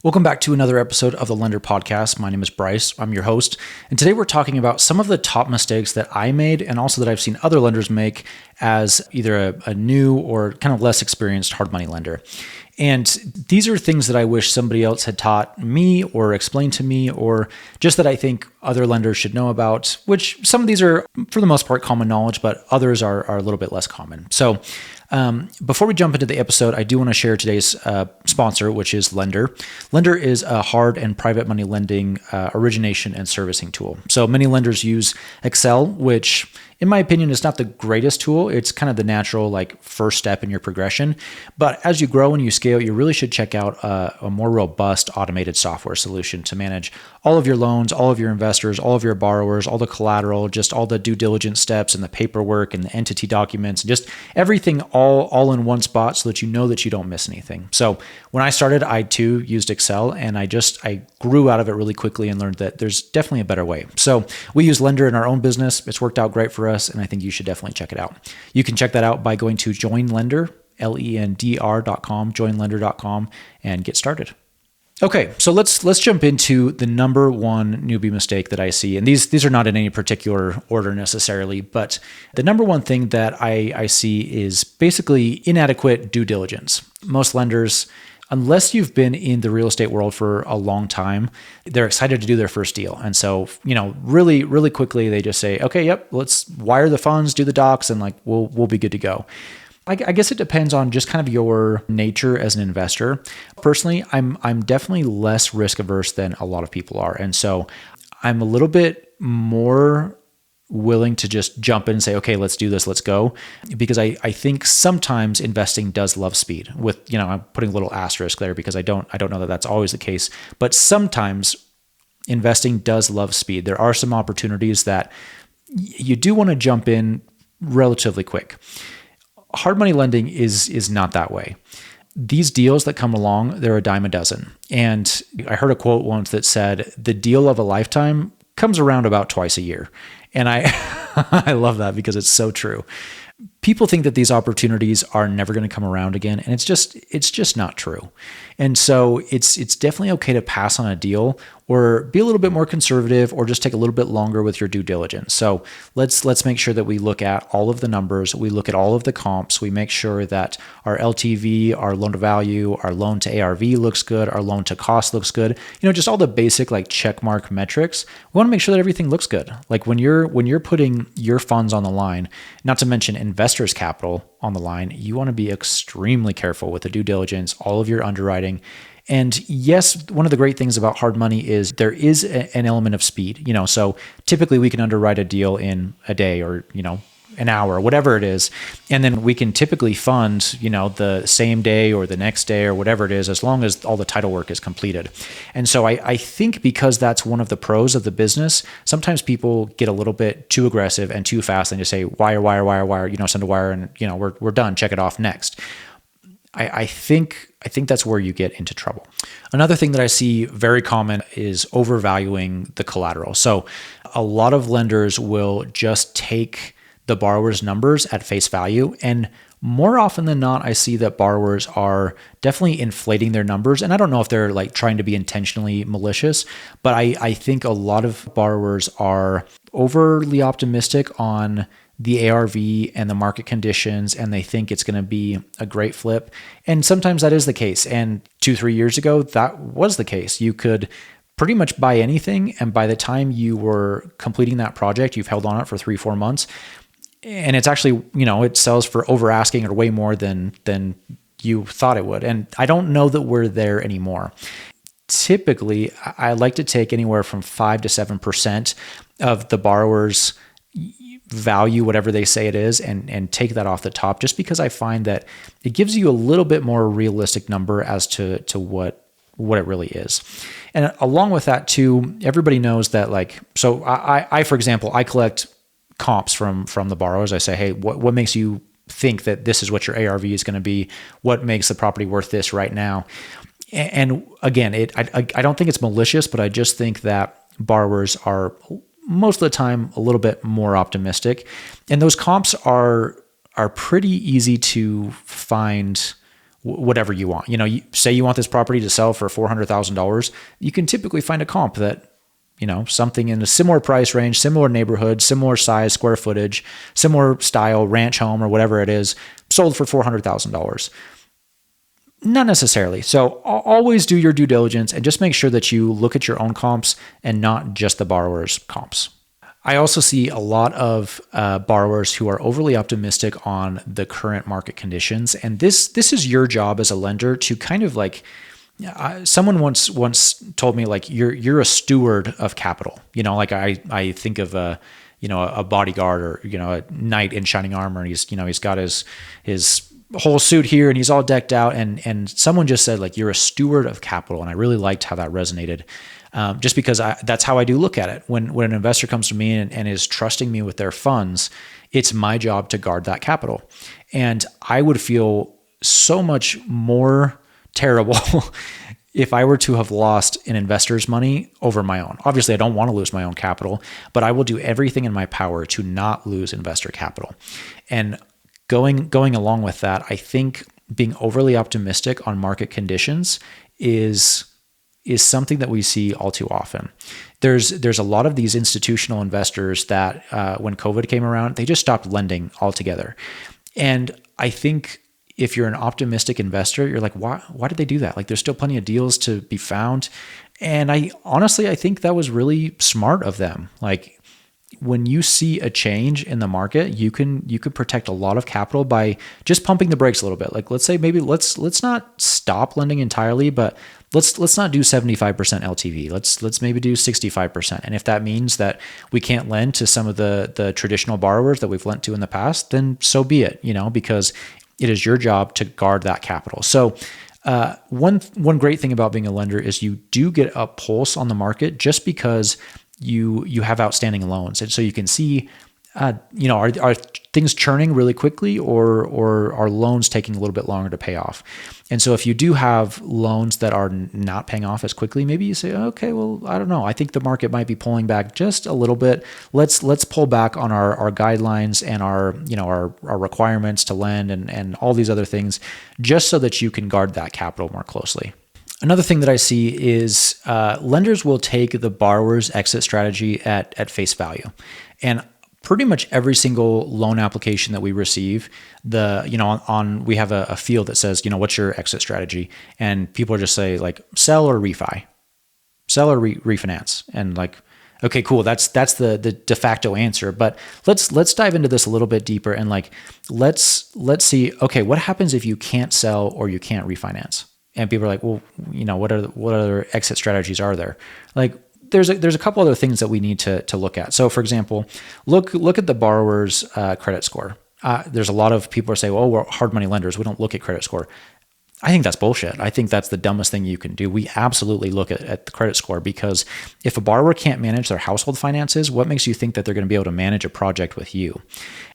Welcome back to another episode of the Lender Podcast. My name is Bryce. I'm your host. And today we're talking about some of the top mistakes that I made and also that I've seen other lenders make as either a new or kind of less experienced hard money lender. And these are things that I wish somebody else had taught me or explained to me, or just that I think other lenders should know about, which some of these are, for the most part, common knowledge, but others are a little bit less common. So before we jump into the episode, I do want to share today's sponsor, which is Lender. Lender is a hard and private money lending origination and servicing tool. So many lenders use Excel, which in my opinion is not the greatest tool. It's kind of the natural first step in your progression. But as you grow and you scale, you really should check out a more robust automated software solution to manage all of your loans, all of your investors, all of your borrowers, all the collateral, just all the due diligence steps and the paperwork and the entity documents, and just everything all in one spot so that you know that you don't miss anything. So when I started, I too used Excel, and I grew out of it really quickly and learned that there's definitely a better way. So we use Lender in our own business. It's worked out great for us, and I think you should definitely check it out. You can check that out by going to joinlender, lendr.com, joinlender.com, and get started. Okay, so let's jump into the number one newbie mistake that I see. And these are not in any particular order necessarily, but the number one thing that I see is basically inadequate due diligence. Most lenders, unless you've been in the real estate world for a long time, they're excited to do their first deal. And so, really, really quickly, they just say, okay, yep, let's wire the funds, do the docs, and we'll be good to go. I guess it depends on just kind of your nature as an investor. Personally, I'm definitely less risk averse than a lot of people are. And so I'm a little bit more willing to just jump in and say, okay, let's do this, let's go. Because I think sometimes investing does love speed with, I'm putting a little asterisk there because I don't know that that's always the case, but sometimes investing does love speed. There are some opportunities that you do want to jump in relatively quick. Hard money lending is not that way. These deals that come along, they're a dime a dozen. And I heard a quote once that said, the deal of a lifetime comes around about twice a year. And I I love that because it's so true. People think that these opportunities are never going to come around again, and it's just not true. And so it's definitely okay to pass on a deal or be a little bit more conservative or just take a little bit longer with your due diligence. So let's make sure that we look at all of the numbers, we look at all of the comps, we make sure that our LTV, our loan to value, our loan to ARV looks good, our loan to cost looks good. Just all the basic check mark metrics. We want to make sure that everything looks good. When you're putting your funds on the line, not to mention investors' capital on the line, you want to be extremely careful with the due diligence, all of your underwriting. And yes, one of the great things about hard money is there is an element of speed. So typically we can underwrite a deal in a day or, an hour, whatever it is. And then we can typically fund, the same day or the next day or whatever it is, as long as all the title work is completed. And so I think because that's one of the pros of the business, sometimes people get a little bit too aggressive and too fast and just say, wire, send a wire and, we're done, check it off next. I think that's where you get into trouble. Another thing that I see very common is overvaluing the collateral. So a lot of lenders will just take the borrower's numbers at face value. And more often than not, I see that borrowers are definitely inflating their numbers. And I don't know if they're trying to be intentionally malicious, but I think a lot of borrowers are overly optimistic on the ARV and the market conditions, and they think it's going to be a great flip. And sometimes that is the case. And 2-3 years ago, that was the case. You could pretty much buy anything. And by the time you were completing that project, you've held on it for 3-4 months. And it's actually, it sells for over asking or way more than you thought it would. And I don't know that we're there anymore. Typically, I like to take anywhere from 5 to 7% of the borrower's value, whatever they say it is, and take that off the top, just because I find that it gives you a little bit more realistic number as to what it really is. And along with that too, everybody knows that so I for example, I collect comps from the borrowers. I say, hey, what makes you think that this is what your ARV is going to be? What makes the property worth this right now? And again, I don't think it's malicious, but I just think that borrowers are most of the time a little bit more optimistic. And those comps are pretty easy to find whatever you want. You say you want this property to sell for $400,000, you can typically find a comp that, something in a similar price range, similar neighborhood, similar size, square footage, similar style, ranch home or whatever it is, sold for $400,000. Not necessarily. So always do your due diligence and just make sure that you look at your own comps and not just the borrower's comps. I also see a lot of borrowers who are overly optimistic on the current market conditions. And this is your job as a lender to kind of like, someone once told me like, you're a steward of capital. Like I think of a bodyguard or, a knight in shining armor, and he's got his whole suit here and he's all decked out. And someone just said like, you're a steward of capital. And I really liked how that resonated. Just because that's how I do look at it. When an investor comes to me and is trusting me with their funds, it's my job to guard that capital. And I would feel so much more terrible if I were to have lost an investor's money over my own. Obviously, I don't want to lose my own capital, but I will do everything in my power to not lose investor capital. And going along with that, I think being overly optimistic on market conditions is something that we see all too often. There's a lot of these institutional investors that when COVID came around, they just stopped lending altogether. And I think if you're an optimistic investor, you're like, why did they do that? Like, there's still plenty of deals to be found. And I think that was really smart of them. Like, when you see a change in the market, you could protect a lot of capital by just pumping the brakes a little bit. Like, let's say maybe let's not stop lending entirely, but let's not do 75% LTV. Let's maybe do 65%. And if that means that we can't lend to some of the traditional borrowers that we've lent to in the past, then so be it, because it is your job to guard that capital. So one great thing about being a lender is you do get a pulse on the market just because you have outstanding loans. And so you can see, are things churning really quickly or are loans taking a little bit longer to pay off? And so if you do have loans that are not paying off as quickly, maybe you say, okay, well, I don't know. I think the market might be pulling back just a little bit. Let's pull back on our guidelines and our requirements to lend and all these other things, just so that you can guard that capital more closely. Another thing that I see is lenders will take the borrower's exit strategy at face value. And pretty much every single loan application that we receive, we have a field that says, what's your exit strategy? And people just say like sell or refi, sell or refinance. And like, okay, cool. That's the de facto answer. But let's dive into this a little bit deeper and like, let's see, okay, what happens if you can't sell or you can't refinance? And people are like, well, what other exit strategies are there? Like, there's a couple other things that we need to look at. So for example, look at the borrower's credit score. There's a lot of people who say, well, we're hard money lenders, we don't look at credit score. I think that's bullshit. I think that's the dumbest thing you can do. We absolutely look at the credit score, because if a borrower can't manage their household finances, what makes you think that they're going to be able to manage a project with you?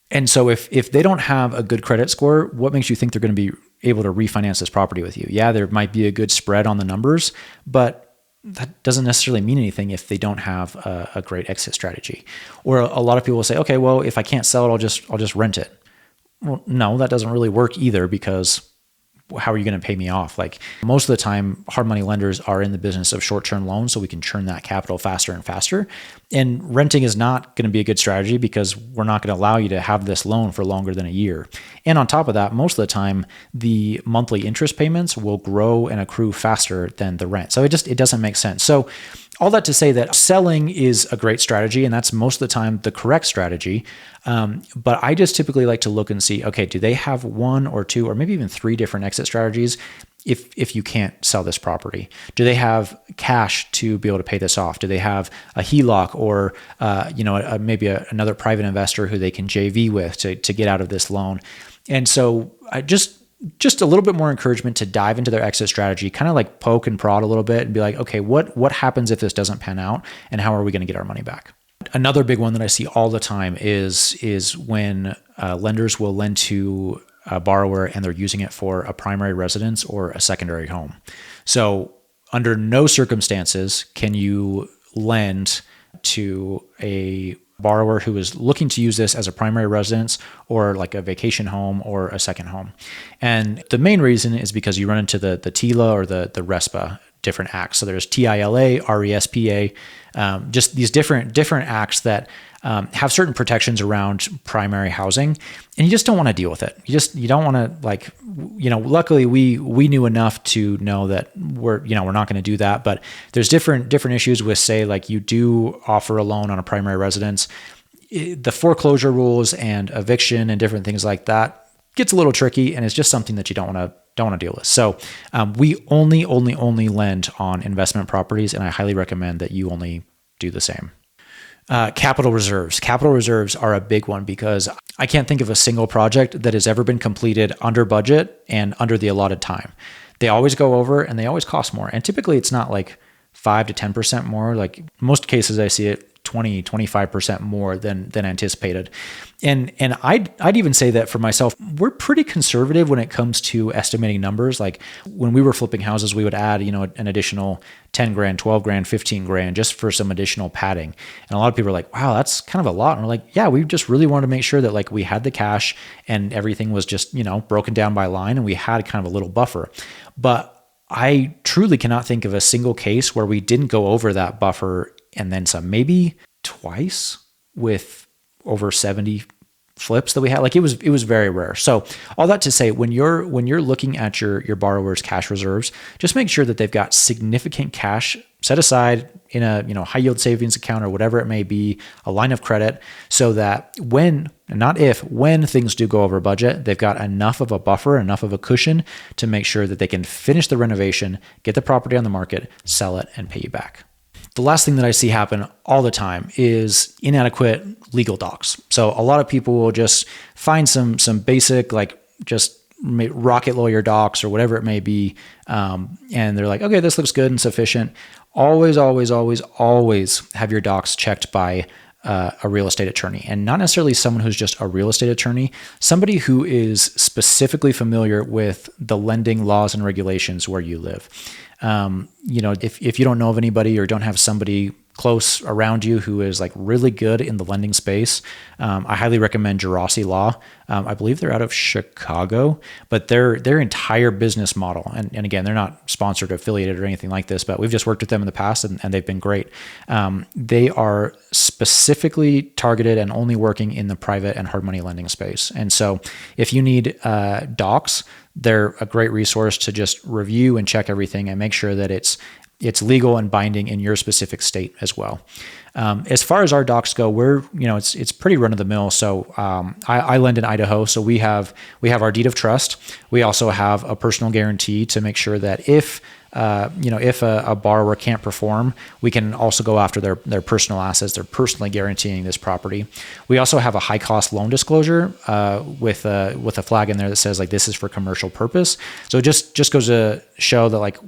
And so if they don't have a good credit score, what makes you think they're going to be able to refinance this property with you? Yeah, there might be a good spread on the numbers, but that doesn't necessarily mean anything if they don't have a great exit strategy. Or a lot of people will say, okay, well, if I can't sell it, I'll just rent it. Well, no, that doesn't really work either, because how are you going to pay me off? Like, most of the time, hard money lenders are in the business of short-term loans, so we can churn that capital faster and faster. And renting is not going to be a good strategy, because we're not going to allow you to have this loan for longer than a year. And on top of that, most of the time, the monthly interest payments will grow and accrue faster than the rent. So it doesn't make sense. So all that to say that selling is a great strategy, and that's most of the time the correct strategy. But I just typically like to look and see, okay, do they have one or two or maybe even three different exit strategies if you can't sell this property? Do they have cash to be able to pay this off? Do they have a HELOC or maybe another private investor who they can JV with to get out of this loan? And so I just a little bit more encouragement to dive into their exit strategy, kind of like poke and prod a little bit and be like, okay, what happens if this doesn't pan out, and how are we going to get our money back? Another big one that I see all the time is when lenders will lend to a borrower and they're using it for a primary residence or a secondary home. So under no circumstances can you lend to a borrower who is looking to use this as a primary residence or like a vacation home or a second home. And the main reason is because you run into the TILA or the RESPA different acts. So there's TILA, RESPA, just these different acts that have certain protections around primary housing, and you just don't want to deal with it. You don't want to luckily we knew enough to know that we're not going to do that, but there's different issues with, say, like you do offer a loan on a primary residence, the foreclosure rules and eviction and different things like that gets a little tricky, and it's just something that you don't want to deal with. So we only lend on investment properties, and I highly recommend that you only do the same. Capital reserves. Capital reserves are a big one because I can't think of a single project that has ever been completed under budget and under the allotted time. They always go over and they always cost more. And typically it's not like 5 to 10% more. Like most cases I see it 20, 25% more than anticipated. And I'd even say that for myself, we're pretty conservative when it comes to estimating numbers. Like when we were flipping houses, we would add, an additional 10 grand, 12 grand, 15 grand, just for some additional padding. And a lot of people are like, wow, that's kind of a lot. And we're like, yeah, we just really wanted to make sure that like we had the cash and everything was just, broken down by line, and we had kind of a little buffer. But I truly cannot think of a single case where we didn't go over that buffer and then some, maybe twice with over 70 flips that we had. Like it was very rare. So all that to say, when you're looking at your borrower's cash reserves, just make sure that they've got significant cash set aside in a high yield savings account or whatever it may be, a line of credit, so that when things do go over budget, they've got enough of a buffer, enough of a cushion to make sure that they can finish the renovation, get the property on the market, sell it, and pay you back. The last thing that I see happen all the time is inadequate legal docs. So a lot of people will just find some basic, like just Rocket Lawyer docs or whatever it may be, and they're like, okay, this looks good and sufficient. Always have your docs checked by a real estate attorney, and not necessarily someone who's just a real estate attorney, somebody who is specifically familiar with the lending laws and regulations where you live. If you don't know of anybody or don't have somebody close around you who is like really good in the lending space, I highly recommend Gerasi Law. I believe they're out of Chicago, but their entire business model, and again, they're not sponsored or affiliated or anything like this, but we've just worked with them in the past and they've been great. They are specifically targeted and only working in the private and hard money lending space. And so if you need docs, they're a great resource to just review and check everything and make sure that it's legal and binding in your specific state as well. As far as our docs go, it's pretty run of the mill. So I lend in Idaho, so we have our deed of trust. We also have a personal guarantee to make sure that if a borrower can't perform, we can also go after their personal assets. They're personally guaranteeing this property. We also have a high cost loan disclosure with a flag in there that says like this is for commercial purpose. So it just goes to show that like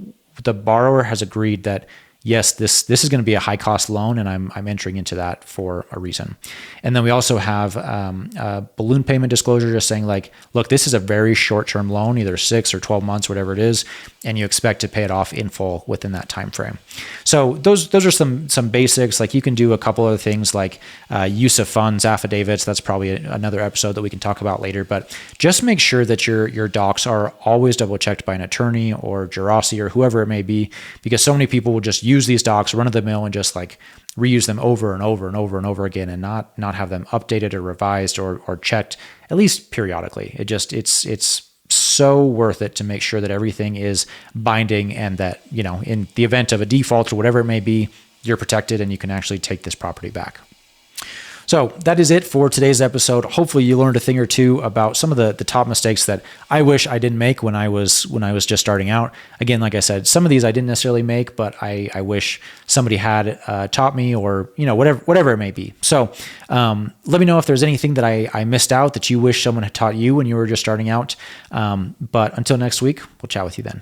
the borrower has agreed that yes, this is going to be a high cost loan, and I'm entering into that for a reason. And then we also have a balloon payment disclosure, just saying like, look, this is a very short term loan, either 6 or 12 months, whatever it is, and you expect to pay it off in full within that time frame. So those are some basics. Like you can do a couple other things like use of funds affidavits. That's probably another episode that we can talk about later. But just make sure that your docs are always double checked by an attorney or Gerasi or whoever it may be, because so many people will just use these docs, run of the mill, and just like reuse them over and over and over and over again, and not have them updated or revised or checked at least periodically. It's so worth it to make sure that everything is binding and that, in the event of a default or whatever it may be, you're protected and you can actually take this property back. So that is it for today's episode. Hopefully you learned a thing or two about some of the top mistakes that I wish I didn't make when I was just starting out. Again, like I said, some of these I didn't necessarily make, but I wish somebody had taught me, or whatever it may be. So let me know if there's anything that I missed out that you wish someone had taught you when you were just starting out. But until next week, we'll chat with you then.